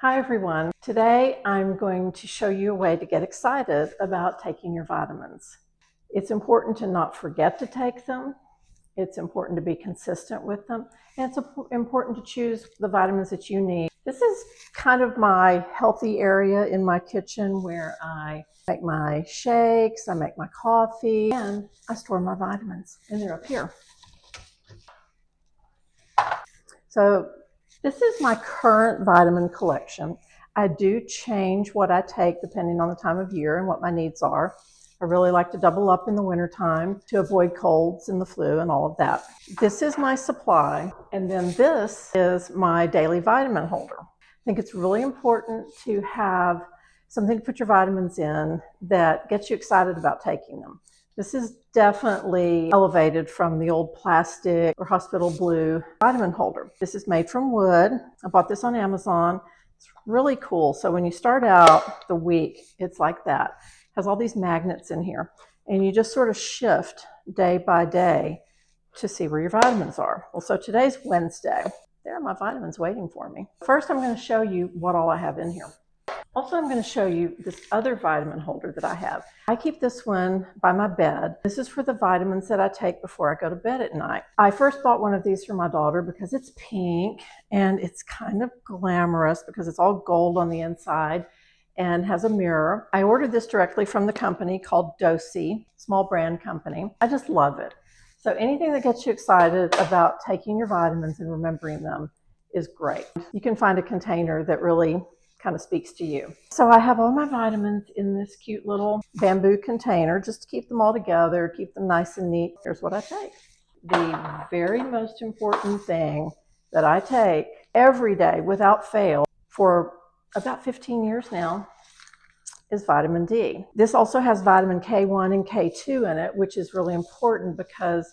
Hi everyone. Today I'm going to show you a way to get excited about taking your vitamins. It's important to not forget to take them. It's important to be consistent with them. And it's important to choose the vitamins that you need. This is kind of my healthy area in my kitchen where I make my shakes, I make my coffee, and I store my vitamins. And they're up here. So this is my current vitamin collection. I do change what I take depending on the time of year and what my needs are. I really like to double up in the wintertime to avoid colds and the flu and all of that. This is my supply, and then this is my daily vitamin holder. I think it's really important to have something to put your vitamins in that gets you excited about taking them. This is definitely elevated from the old plastic or hospital blue vitamin holder. This is made from wood. I bought this on Amazon. It's really cool. So when you start out the week, it's like that. It has all these magnets in here, and you just sort of shift day by day to see where your vitamins are. Well, so today's Wednesday. There are my vitamins waiting for me. First, I'm going to show you what all I have in here. Also, I'm going to show you this other vitamin holder that I have. I keep this one by my bed. This is for the vitamins that I take before I go to bed at night. I first bought one of these for my daughter because it's pink and it's kind of glamorous because it's all gold on the inside and has a mirror. I ordered this directly from the company called Dosi, small brand company. I just love it. So anything that gets you excited about taking your vitamins and remembering them is great. You can find a container that really kind of speaks to you. So I have all my vitamins in this cute little bamboo container just to keep them all together, keep them nice and neat. Here's what I take. The very most important thing that I take every day without fail for about 15 years now is vitamin D. This also has vitamin K1 and K2 in it, which is really important because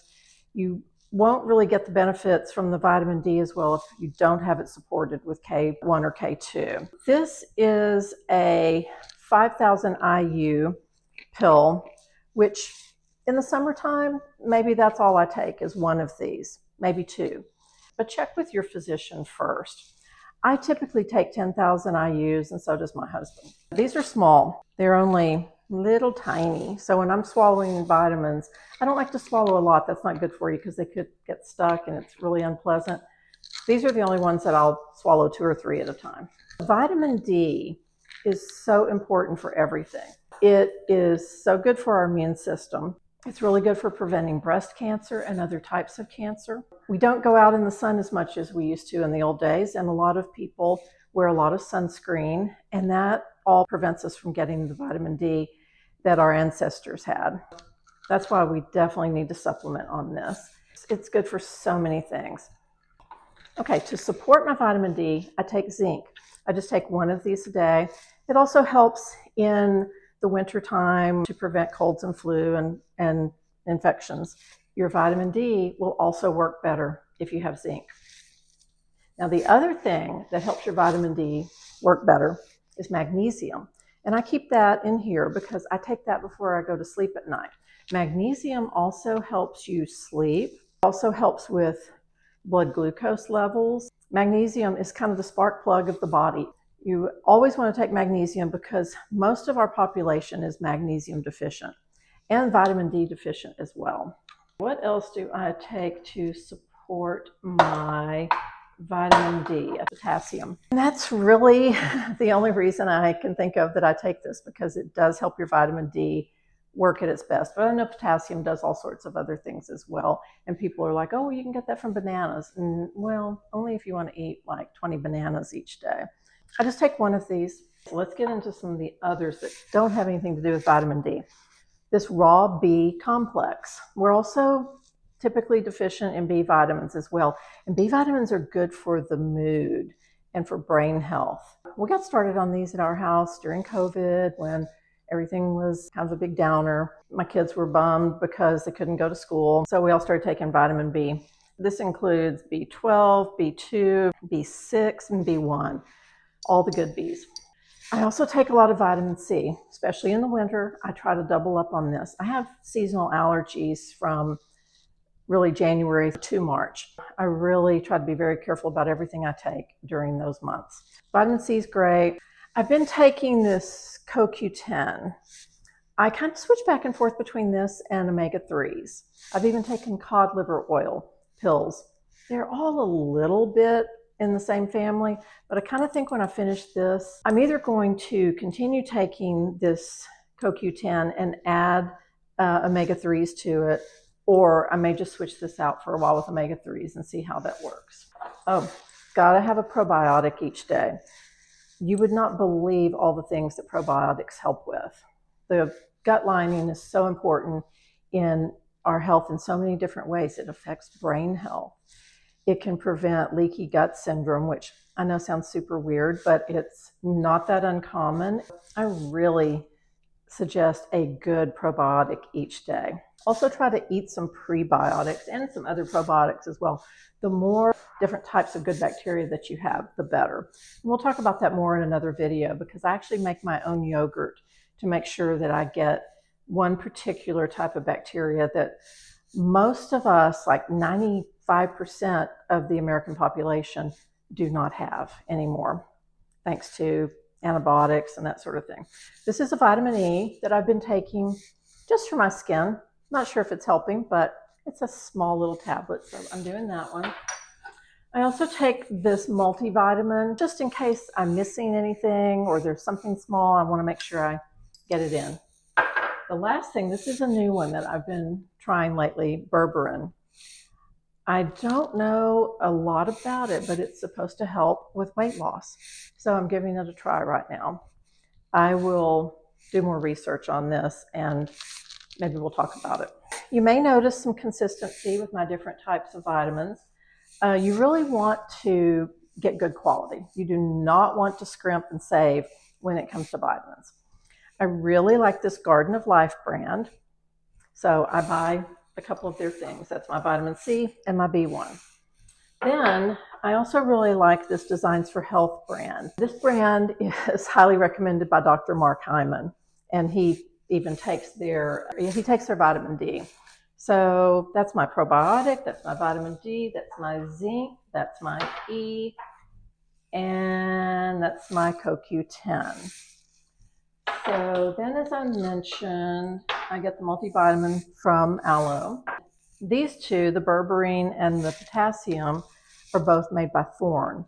you won't really get the benefits from the vitamin D as well if you don't have it supported with K1 or K2. This is a 5,000 IU pill, which in the summertime, maybe that's all I take is one of these, maybe two. But check with your physician first. I typically take 10,000 IUs, and so does my husband. These are small. They're only little tiny. So when I'm swallowing vitamins, I don't like to swallow a lot. That's not good for you because they could get stuck and it's really unpleasant. These are the only ones that I'll swallow 2 or 3 at a time. Vitamin D is so important for everything. It is so good for our immune system. It's really good for preventing breast cancer and other types of cancer. We don't go out in the sun as much as we used to in the old days, and a lot of people wear a lot of sunscreen, and that all prevents us from getting the vitamin D that our ancestors had. That's why we definitely need to supplement on this. It's good for so many things. Okay, to support my vitamin D, I take zinc. I just take one of these a day. It also helps in the winter time to prevent colds and flu and infections. Your vitamin D will also work better if you have zinc. Now, the other thing that helps your vitamin D work better is magnesium. And I keep that in here because I take that before I go to sleep at night. Magnesium also helps you sleep, also helps with blood glucose levels. Magnesium is kind of the spark plug of the body. You always want to take magnesium because most of our population is magnesium deficient and vitamin D deficient as well. What else do I take to support my vitamin D? Potassium. And that's really the only reason I can think of that I take this, because it does help your vitamin D work at its best. But I know potassium does all sorts of other things as well. And people are like, oh, you can get that from bananas. And well, only if you want to eat like 20 bananas each day. I just take one of these. So let's get into some of the others that don't have anything to do with vitamin D. This raw B complex. We're also typically deficient in B vitamins as well. And B vitamins are good for the mood and for brain health. We got started on these at our house during COVID when everything was kind of a big downer. My kids were bummed because they couldn't go to school. So we all started taking vitamin B. This includes B12, B2, B6, and B1, all the good Bs. I also take a lot of vitamin C, especially in the winter. I try to double up on this. I have seasonal allergies from really January to March. I really try to be very careful about everything I take during those months. Vitamin C is great. I've been taking this CoQ10. I kind of switch back and forth between this and omega-3s. I've even taken cod liver oil pills. They're all a little bit in the same family, but I kind of think when I finish this, I'm either going to continue taking this CoQ10 and add omega-3s to it, or I may just switch this out for a while with omega-3s and see how that works. Oh, gotta have a probiotic each day. You would not believe all the things that probiotics help with. The gut lining is so important in our health in so many different ways. It affects brain health. It can prevent leaky gut syndrome, which I know sounds super weird, but it's not that uncommon. I really suggest a good probiotic each day. Also try to eat some prebiotics and some other probiotics as well. The more different types of good bacteria that you have, the better. And we'll talk about that more in another video, because I actually make my own yogurt to make sure that I get one particular type of bacteria that most of us, like 95% of the American population, do not have anymore, thanks to antibiotics and that sort of thing. This is a vitamin E that I've been taking just for my skin. Not sure if it's helping, but it's a small little tablet, so I'm doing that one. I also take this multivitamin just in case I'm missing anything or there's something small I want to make sure I get it in. The last thing, this is a new one that I've been trying lately, berberine. I don't know a lot about it, but it's supposed to help with weight loss. So I'm giving it a try right now. I will do more research on this and maybe we'll talk about it. You may notice some consistency with my different types of vitamins. You really want to get good quality. You do not want to scrimp and save when it comes to vitamins. I really like this Garden of Life brand. So I buy a couple of their things. That's my vitamin C and my B1. Then I also really like this Designs for Health brand. This brand is highly recommended by Dr. Mark Hyman, and he even takes their vitamin D. So that's my probiotic, that's my vitamin D, that's my zinc, that's my E, and that's my CoQ10. So then, as I mentioned, I get the multivitamin from Aloe. These two, the berberine and the potassium, are both made by Thorne.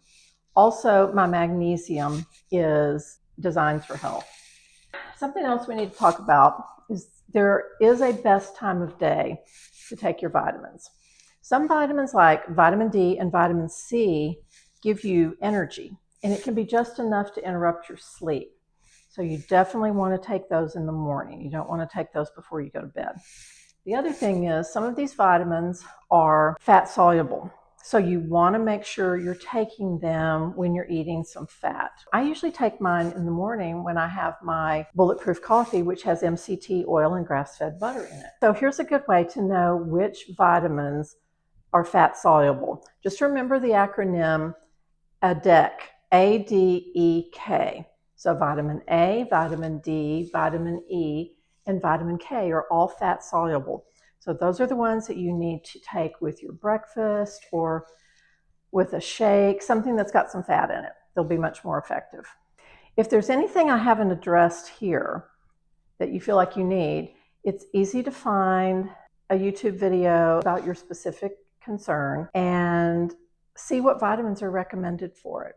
Also, my magnesium is Designs for Health. Something else we need to talk about is there is a best time of day to take your vitamins. Some vitamins like vitamin D and vitamin C give you energy, and it can be just enough to interrupt your sleep. So you definitely want to take those in the morning. You don't want to take those before you go to bed. The other thing is some of these vitamins are fat soluble. So you want to make sure you're taking them when you're eating some fat. I usually take mine in the morning when I have my bulletproof coffee, which has MCT oil and grass-fed butter in it. So here's a good way to know which vitamins are fat soluble. Just remember the acronym ADEK, A-D-E-K. So vitamin A, vitamin D, vitamin E, and vitamin K are all fat soluble. So those are the ones that you need to take with your breakfast or with a shake, something that's got some fat in it. They'll be much more effective. If there's anything I haven't addressed here that you feel like you need, it's easy to find a YouTube video about your specific concern and see what vitamins are recommended for it.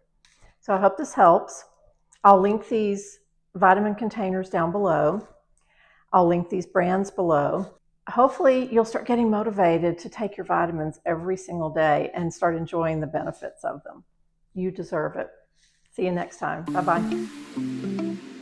So I hope this helps. I'll link these vitamin containers down below. I'll link these brands below. Hopefully you'll start getting motivated to take your vitamins every single day and start enjoying the benefits of them. You deserve it. See you next time. Bye-bye.